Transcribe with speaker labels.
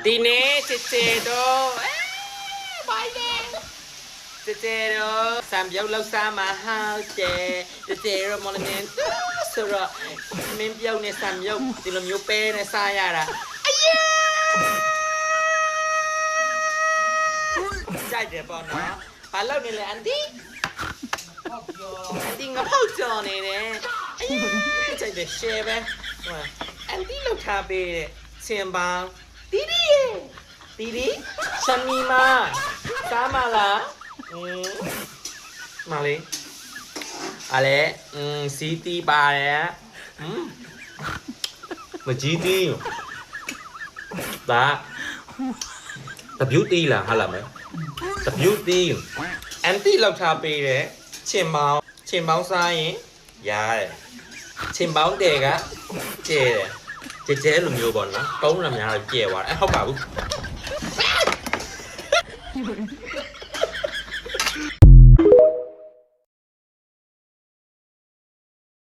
Speaker 1: ဒီနေ့ချစ်ချေတော့ဘိုင်လေချစ်ချေတော့စံပြုတ်လောက်စားမှာဟုတ်တယ်ချစ်ချေတော့မော်လင်းဆိုတော့မင်းပြုတ်နဲ့စံပြုတ်ဒီလိုမျိုးပဲနဲ့စားရတာအယေကြိုက်တယ်ပေါ့နော်ဘာလုပ်နေလဲအန်တီအန်တီငါဖောက်ကြော်နေတယ်အယေကြိုက်တယ်ရှယ်ပဲအန်တီလောက်ထားပေးတဲ့စင်ပေါင်းတီတီရေတီတီရှမီမာစားမလားမလေးอะไรစီတီပါတယ်မကြီးတီးဒါတပြူတီးလားဟာလားမဲတပြူတီးအန်တီလောက်ထားပေးတယ်ချင်ပေါင်းစားရင်ရတယ်ချင်ပေါင်းတဲ့ကကျဲတယ်ကျဲလိုမျိုးပေါ့နော်တုံးရများတော့ကျဲသွားတယ်ဟုတ်ပါဘူး